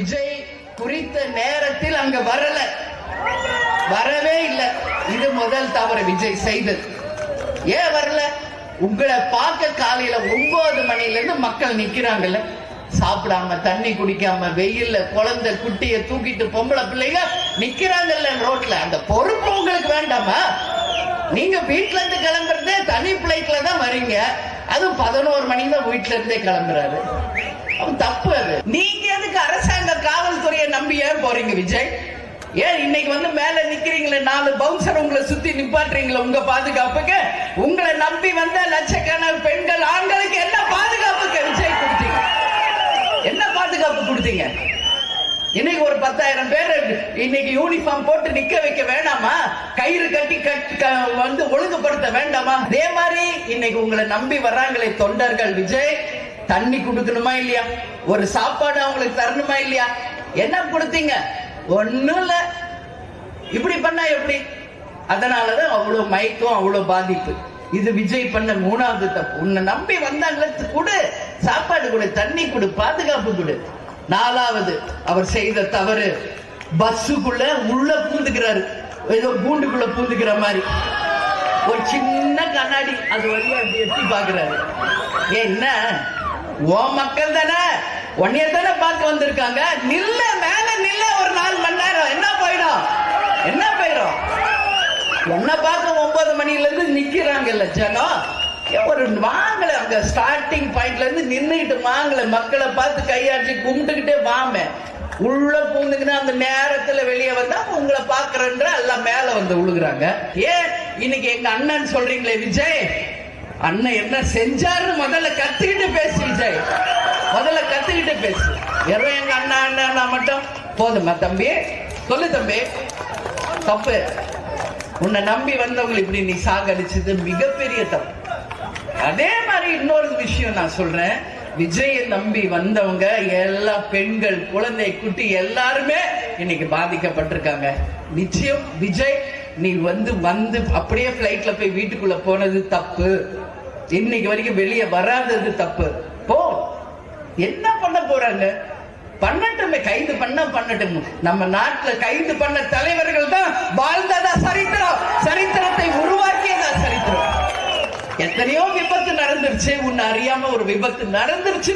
விஜய் குறித்த நேரத்தில் அங்க வரவே இல்லை. இது முதல் தவறு விஜய் செய்தது. ஏன் வரல? உங்களை பார்க்க காலையில 9 மணில இருந்து மக்கள் நிக்கிறாங்கல்ல, சாப்பிடாம தண்ணி குடிக்காம வெயில்ல குழந்தை குட்டிய தூக்கிட்டு பொம்பளை பிள்ளைங்க நிக்கிறாங்கல்ல ரோட்ல. அந்த பொறுப்பு உங்களுக்கு வேண்டாமா? நீங்க வீட்டுல இருந்து கிளம்புறதே தனி பிளைட்ல தான் வரீங்க. அதுவும் 11 மணி தான் வீட்டுல இருந்தே கிளம்புறாரு. தப்பு அது. நீங்க எதுக்கு அரசாங்க காவல்துறையை நம்பி ஏன் போறீங்க விஜய்? ஏன் இன்னைக்கு வந்து மேல நிக்கிறீங்களே, 4 பவுன்சர் உங்களை சுத்தி நிப்பாட்டுறீங்களா உங்க பாதுகாப்புக்கு? உங்களை நம்பி வந்த லட்சக்கணக்கான பெண்கள் ஆண்களுக்கு என்ன பாதுகாப்புக்கு விஜய் கொடுத்தீங்க? என்ன பாதுகாப்பு கொடுத்தீங்க? இன்னைக்கு ஒரு 10,000 பேர் இன்னைக்கு யூனிஃபார்ம் போட்டு நிக்க வைக்க வேண்டாமா? கயிறு கட்டி வந்து ஒழுங்குபடுத்த வேண்டாமா? அதே மாதிரி இன்னைக்கு உங்களை நம்பி வர்றாங்களே தொண்டர்கள், விஜய் தண்ணி கொடுக்கணுமா இல்லையா? ஒரு சாப்பாடு அவங்களுக்கு தரணுமா இல்லையா? என்ன கொடுத்தீங்க? ஒண்ணும் இல்ல. இப்படி பண்ணா எப்படி? அதனாலதான் அவ்வளவு மயக்கம், அவ்வளவு பாதிப்பு. இது விஜய் பண்ண 3வது தப்பு. உன்னை நம்பி வந்தாங்களே, கொடு சாப்பாடு, கொடு தண்ணி, கொடு பாதுகாப்பு, கொடு. 4வது அவர் செய்த தவறு, பஸ்ஸுக்குள்ள உள்ள பூந்துக்கிறாரு. ஏதோ கூண்டுக்குள்ள பூந்துக்கிற மாதிரி ஒரு சின்ன கண்ணாடி அது வழியா எட்டி பாக்குறாரு. என்ன ஓ மக்கள் தானே, ஒன்னைய தானே பார்க்க வந்திருக்காங்க, நில்ல மேல நில்ல ஒரு 4 மணி நேரம். என்ன போயிடும்? என்ன பார்க்க 9 மணில இருந்து நிக்கிறாங்கல்ல ஜனம். ஒரு வாங்கல, அங்க ஸ்டார்டிங் பாயிண்ட்ல இருந்து நின்னுகிட்டு வாங்கல, மக்களை பார்த்து கையாற்றி கும்பிட்டுக்கிட்டே வாமே. உள்ள பூந்துக்கினா அந்த நேரத்துல வெளியே வந்தா உங்களை பாக்குறன்ற எல்லாம் மேல வந்து விழுகுறாங்க. ஏன் இன்னைக்கு எங்க அண்ணன் சொல்றீங்களே விஜய், அண்ணன் என்ன செஞ்சாரு முதல்ல கத்துக்கிட்டு பேசு விஜய், முதல்ல கத்துக்கிட்டு பேசு. வெறும் எங்க அண்ணா மட்டும் போதுமா தம்பி? சொல்லு தம்பி, தப்பு. உன்னை நம்பி வந்தவங்களை இப்படி நீ சாகடிச்சது மிகப்பெரிய தப்பு. அதே மாதிரி இன்னொரு விஷயம் நான் சொல்றேன், விஜயை நம்பி வந்தவங்க எல்லா பெண்கள், குழந்தை, குட்டி எல்லாருமே இன்னைக்கு பாதிக்கப்பட்டிருக்காங்க. நிச்சயம் விஜய் நீ வந்து அப்படியே பிளைட்ல போய் வீட்டுக்குள்ள போனது தப்பு. இன்னைக்கு வரைக்கும் வெளியே வராதது தப்பு. போ, என்ன பண்ண போறாங்க? பண்ணட்டுமே, கைது பண்ணட்டும். நம்ம நாட்டுல கைது பண்ண தலைவர்கள் தான் வாழ்ந்ததா சரித்திரம், சரித்திரத்தை உருவாக்கியதா சரித்திரம். எத்தனையோ விபத்து நடந்துருச்சு, உன்னை அறியாம ஒரு விபத்து நடந்துருச்சு.